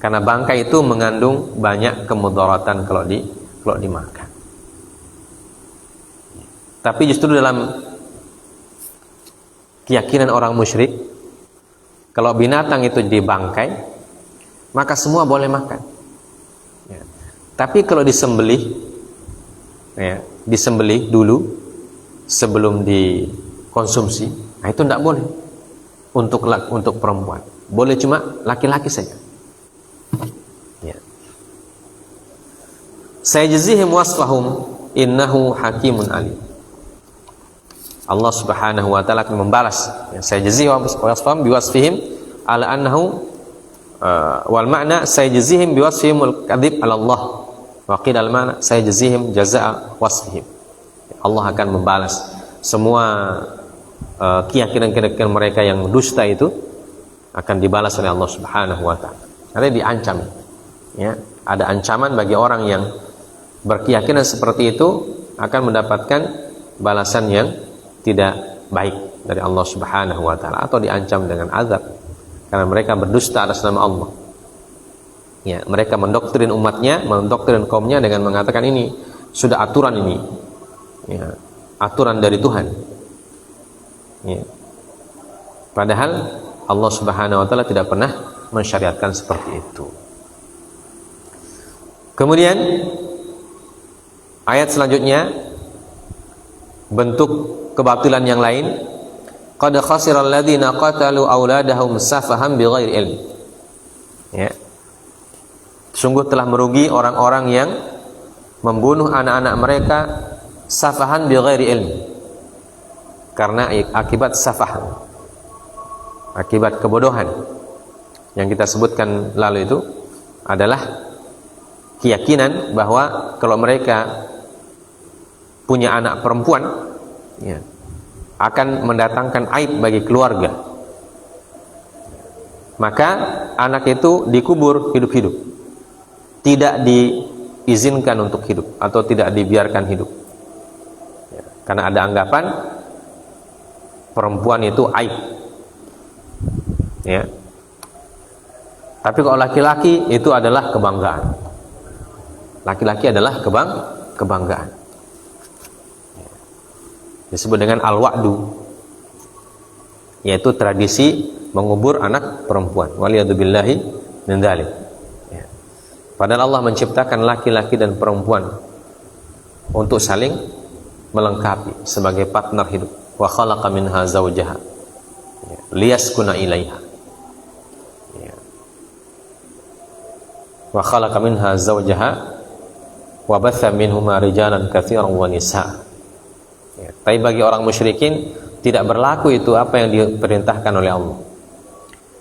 karena bangkai itu mengandung banyak kemudaratan kalau dimakan. Tapi justru dalam keyakinan orang musyrik, kalau binatang itu dibangkai maka semua boleh makan. Ya. Tapi kalau disembelih, ya, disembelih dulu sebelum dikonsumsi, nah itu tidak boleh untuk perempuan. Boleh cuma laki-laki saja. Ya. Sayajzihim wasfahum innahu hakimun alim. Allah Subhanahu wa taala akan membalas. Ya, sayajzihim wasfahum biwasfihim ala annahu wal makna sayajzihim biwasfihimul kadzib 'ala Allah wa qila al makna sayajzihim jazaa'a wasfihim. Allah akan membalas semua keyakinan-keyakinan mereka yang dusta itu, akan dibalas oleh Allah Subhanahu wa taala. Karena diancam. Ya, ada ancaman bagi orang yang berkeyakinan seperti itu akan mendapatkan balasan yang tidak baik dari Allah Subhanahu wa taala, atau diancam dengan azab. Karena mereka berdusta atas nama Allah. Ya, mereka mendoktrin umatnya, mendoktrin kaumnya dengan mengatakan ini sudah aturan ini. Ya, aturan dari Tuhan. Ya. Padahal Allah Subhanahu wa taala tidak pernah mensyariatkan seperti itu. Kemudian ayat selanjutnya, bentuk kebatilan yang lain, qad khasiral ladzina qatalu auladahum safahan bighairi ilm. Ya. Sungguh telah merugi orang-orang yang membunuh anak-anak mereka safahan bighairi ilm. Karena akibat safah, akibat kebodohan yang kita sebutkan lalu itu adalah keyakinan bahwa kalau mereka punya anak perempuan, ya, akan mendatangkan aib bagi keluarga, maka anak itu dikubur hidup-hidup, tidak diizinkan untuk hidup atau tidak dibiarkan hidup, ya, karena ada anggapan perempuan itu aib, ya. Tapi kalau laki-laki itu adalah kebanggaan, laki-laki adalah kebanggaan. Disebut dengan al-wa'du, yaitu tradisi mengubur anak perempuan. Waliyadzubillahi min dzalik. Ya. Padahal Allah menciptakan laki-laki dan perempuan untuk saling melengkapi sebagai partner hidup. Wa khalaqa minha zawjaha, ya, liyaskuna ilaiha. Ya. Wa khalaqa minha zawjaha wa batha minhuma rijalan katsiran wa nisaa. Ya, tapi bagi orang musyrikin tidak berlaku itu apa yang diperintahkan oleh Allah.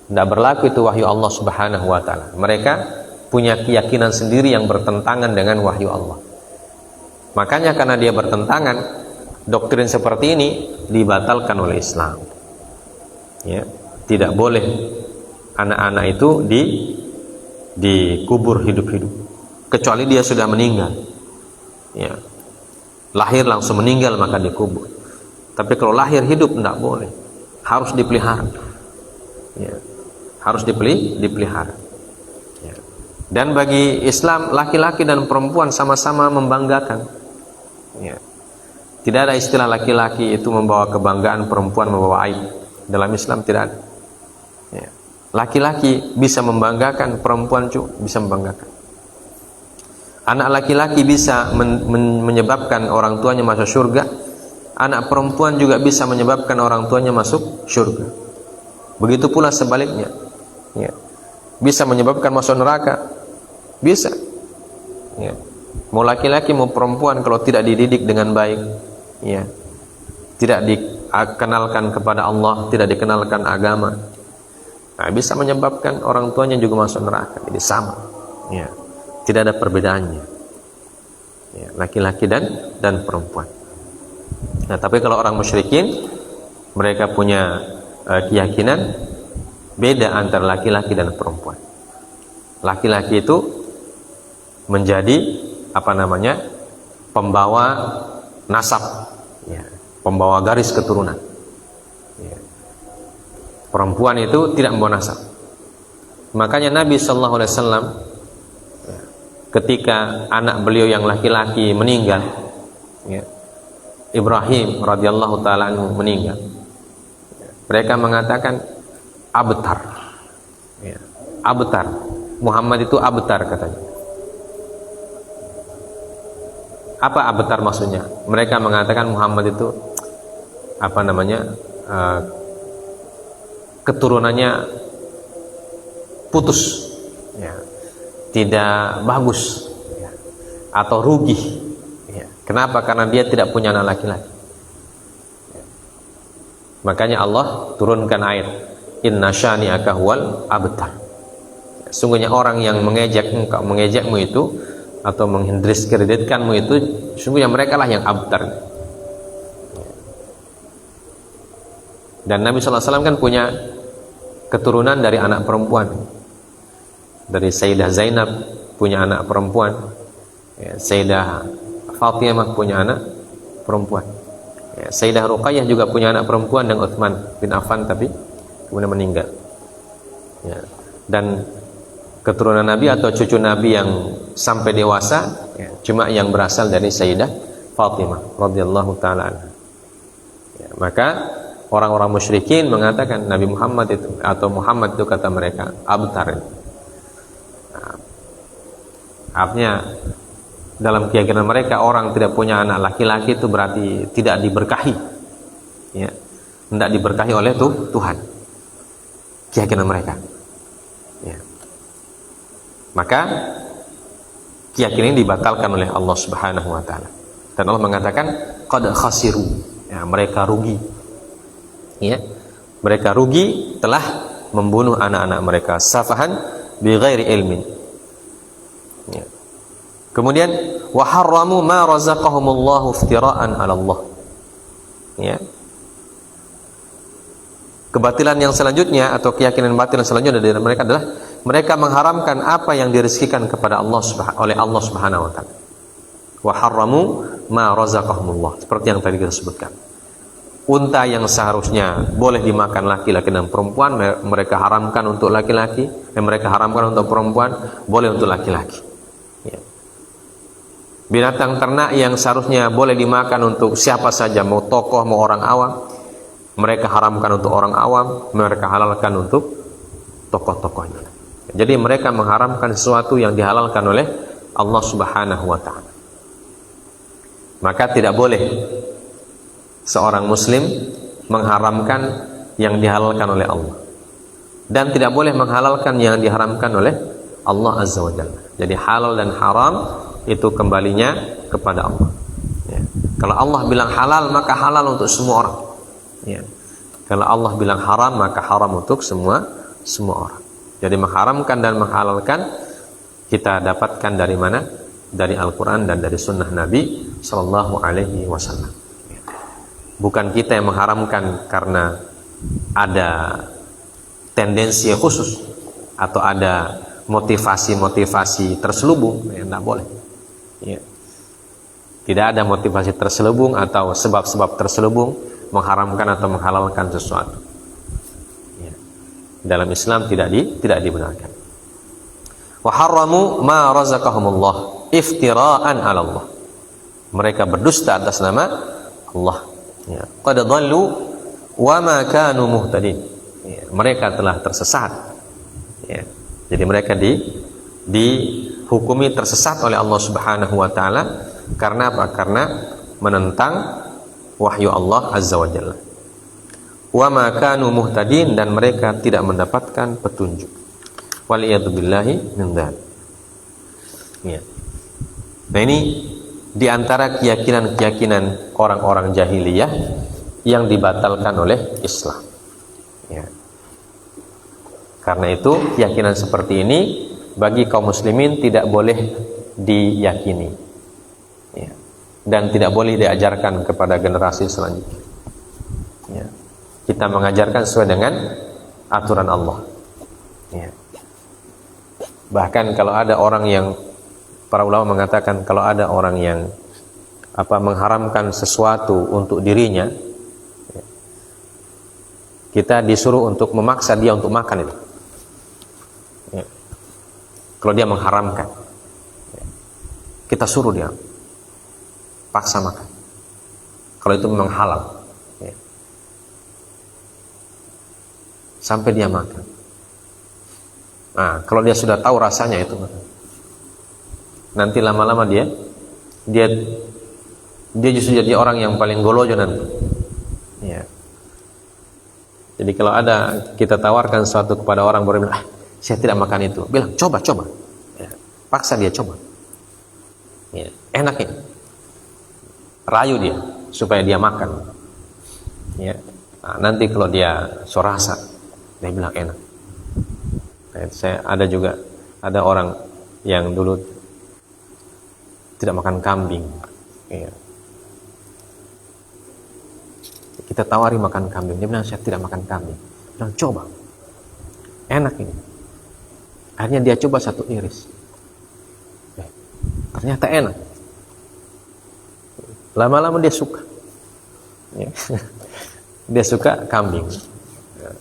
Tidak berlaku itu wahyu Allah Subhanahu wa ta'ala. Mereka punya keyakinan sendiri yang bertentangan dengan wahyu Allah. Makanya karena dia bertentangan, doktrin seperti ini dibatalkan oleh Islam. Ya, tidak boleh anak-anak itu dikubur hidup-hidup, kecuali dia sudah meninggal. Ya, lahir langsung meninggal maka dikubur. Tapi kalau lahir hidup tidak boleh, harus dipelihara. Ya, harus dipelihara. Ya. Dan bagi Islam, laki-laki dan perempuan sama-sama membanggakan. Ya. Tidak ada istilah laki-laki itu membawa kebanggaan, perempuan membawa aib. Dalam Islam tidak ada. Ya. Laki-laki bisa membanggakan, perempuan juga bisa membanggakan. Anak laki-laki bisa menyebabkan orang tuanya masuk surga. Anak perempuan juga bisa menyebabkan orang tuanya masuk surga. Begitu pula sebaliknya. Ya. Bisa menyebabkan masuk neraka. Bisa. Ya. Mau laki-laki mau perempuan, kalau tidak dididik dengan baik, ya, tidak dikenalkan kepada Allah, tidak dikenalkan agama, nah, bisa menyebabkan orang tuanya juga masuk neraka. Jadi sama. Ya. Tidak ada perbedaannya. Ya, laki-laki dan perempuan. Nah, tapi kalau orang musyrikin, mereka punya keyakinan beda antara laki-laki dan perempuan. Laki-laki itu menjadi pembawa nasab, ya, pembawa garis keturunan. Ya. Perempuan itu tidak membawa nasab. Makanya Nabi Shallallahu Alaihi Wasallam, ya, ketika anak beliau yang laki-laki meninggal, ya, Ibrahim radhiyallahu taala anhu meninggal, mereka mengatakan abtar, ya, abtar. Muhammad itu abtar katanya. Apa abtar maksudnya? Mereka mengatakan Muhammad itu keturunannya putus, ya, tidak bagus, ya, atau rugi. Ya. Kenapa? Karena dia tidak punya anak laki-laki. Ya. Makanya Allah turunkan ayat, Inna syani'aka huwal abtar. Sungguhnya orang yang mengejekmu itu atau mengdiskreditkanmu itu, sungguhnya mereka lah yang abtar. Dan Nabi SAW kan punya keturunan dari anak perempuan. Dari Sayyidah Zainab punya anak perempuan, ya, Sayyidah Fatimah punya anak perempuan, ya, Sayyidah Ruqayyah juga punya anak perempuan dan Utsman bin Affan, tapi kemudian meninggal. Ya. Dan keturunan Nabi atau cucu Nabi yang sampai dewasa, ya, cuma yang berasal dari Sayyidah Fatimah radhiyallahu taala anha. Ya, maka orang-orang musyrikin mengatakan Nabi Muhammad itu, atau Muhammad itu kata mereka abtar. Nah, artinya dalam keyakinan mereka, orang tidak punya anak laki-laki itu berarti tidak diberkahi, ya, tidak diberkahi oleh Tuhan. Keyakinan mereka. Ya. Maka keyakinan ini dibatalkan oleh Allah Subhanahu wa taala. Dan Allah mengatakan qad khasiru, ya, mereka rugi. Ya. Mereka rugi telah membunuh anak-anak mereka safahan bighairi ilmin. Ya. Kemudian wa harramu ma razaqahumullahu iftira'an 'ala Allah. Ya. Kebatilan yang selanjutnya atau keyakinan batil yang selanjutnya dari mereka adalah mereka mengharamkan apa yang dirizkikan kepada Allah oleh Allah Subhanahu wa taala. Wa harramu ma razaqahumullah, seperti yang tadi kita sebutkan. Unta yang seharusnya boleh dimakan laki-laki dan perempuan, mereka haramkan untuk laki-laki, dan mereka haramkan untuk perempuan, boleh untuk laki-laki. Ya. Binatang ternak yang seharusnya boleh dimakan untuk siapa saja, mau tokoh mau orang awam, mereka haramkan untuk orang awam, mereka halalkan untuk tokoh-tokohnya. Jadi mereka mengharamkan sesuatu yang dihalalkan oleh Allah Subhanahu wa taala. Maka tidak boleh seorang muslim mengharamkan yang dihalalkan oleh Allah, dan tidak boleh menghalalkan yang diharamkan oleh Allah Azza wa Jalla. Jadi halal dan haram itu kembalinya kepada Allah. Ya. Kalau Allah bilang halal, maka halal untuk semua orang. Ya. Kalau Allah bilang haram, maka haram untuk semua semua orang. Jadi mengharamkan dan menghalalkan kita dapatkan dari mana? Dari Al-Quran dan dari Sunnah Nabi Sallallahu Alaihi Wasallam. Bukan kita yang mengharamkan karena ada tendensi khusus atau ada motivasi-motivasi terselubung, tidak boleh. Ya. Tidak ada motivasi terselubung atau sebab-sebab terselubung mengharamkan atau menghalalkan sesuatu. Ya. Dalam Islam tidak dibenarkan. Wa harramu ma razaqahumullah iftira'an 'ala Allah. Mereka berdusta atas nama Allah. Ya. Qad dhallu wa ma kanu muhtadin. Ya. Mereka telah tersesat. Ya. Jadi mereka dihukumi tersesat oleh Allah Subhanahu wa taala karena apa? Karena menentang wahyu Allah Azza wa Jalla. Wa ma kanu muhtadin, dan mereka tidak mendapatkan petunjuk. Waliyadu billahi min dzalik. Ya. Nah, ini di antara keyakinan-keyakinan orang-orang jahiliyah yang dibatalkan oleh Islam. Ya. Karena itu keyakinan seperti ini bagi kaum muslimin tidak boleh diyakini, ya. Dan tidak boleh diajarkan kepada generasi selanjutnya. Ya. Kita mengajarkan sesuai dengan aturan Allah. Ya. Bahkan kalau ada orang yang, para ulama mengatakan kalau ada orang yang mengharamkan sesuatu untuk dirinya, ya, kita disuruh untuk memaksa dia untuk makan itu. Ya. Kalau dia mengharamkan, ya, kita suruh dia paksa makan. Kalau itu memang halal, ya, sampai dia makan. Nah, kalau dia sudah tahu rasanya itu, nanti lama-lama dia justru jadi orang yang paling golojo nanti. Ya. Jadi kalau ada kita tawarkan sesuatu kepada orang baru bilang, saya tidak makan itu, bilang coba. Ya. Paksa dia coba. Ya. Enak ini. Rayu dia supaya dia makan. Ya. Nah, nanti kalau dia rasa, dia bilang enak. Saya ada orang yang dulu tidak makan kambing, ya. Kita tawari makan kambing, dia bilang saya tidak makan kambing. Dia bilang coba, enak ini. Akhirnya dia coba satu iris, ternyata enak. Lama-lama dia suka, ya. Dia suka kambing, ya.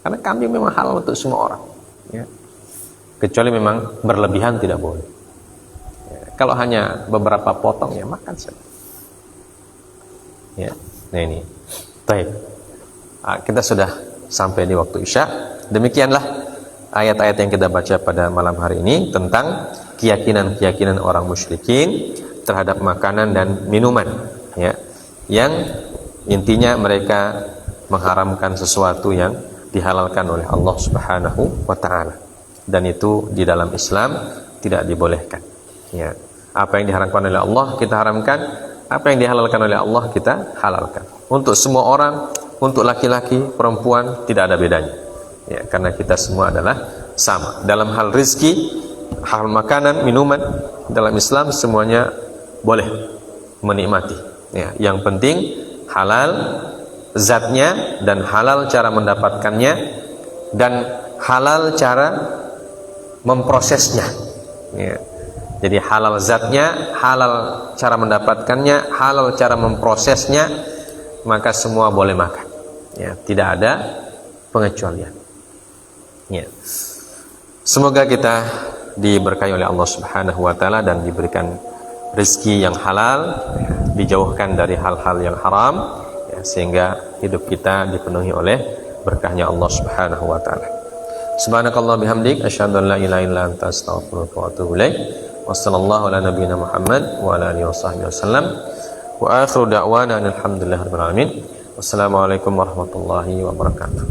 Karena kambing memang halal untuk semua orang. Ya. Kecuali memang berlebihan tidak boleh. Ya. Kalau hanya beberapa potong ya makan saja. Ya. Nah ini, baik. Kita sudah sampai di waktu Isya. Demikianlah ayat-ayat yang kita baca pada malam hari ini tentang keyakinan-keyakinan orang musyrikin terhadap makanan dan minuman. Ya. Yang intinya mereka mengharamkan sesuatu yang dihalalkan oleh Allah Subhanahu wa ta'ala, dan itu di dalam Islam tidak dibolehkan. Ya. Apa yang diharamkan oleh Allah kita haramkan, apa yang dihalalkan oleh Allah kita halalkan. Untuk semua orang, untuk laki-laki, perempuan tidak ada bedanya. Ya, karena kita semua adalah sama. Dalam hal rizki, hal makanan, minuman, dalam Islam semuanya boleh menikmati. Ya, yang penting halal zatnya dan halal cara mendapatkannya dan halal cara memprosesnya. Ya. Jadi halal zatnya, halal cara mendapatkannya, halal cara memprosesnya, maka semua boleh makan. Ya, tidak ada pengecualian. Ya. Semoga kita diberkahi oleh Allah Subhanahu wa taala dan diberikan rezeki yang halal, dijauhkan dari hal-hal yang haram, sehingga hidup kita dipenuhi oleh berkahnya Allah Subhanahu wa taala. Subhanakallah bihamdik asyhadu an la ilaha illa anta astaghfiruka wa atubu ilaik. Wassallallahu ala nabiyyina Muhammad wa ala alihi washabbihi wasallam. Wa akhiru da'wana alhamdulillahirabbil alamin. Wassalamualaikum warahmatullahi wabarakatuh.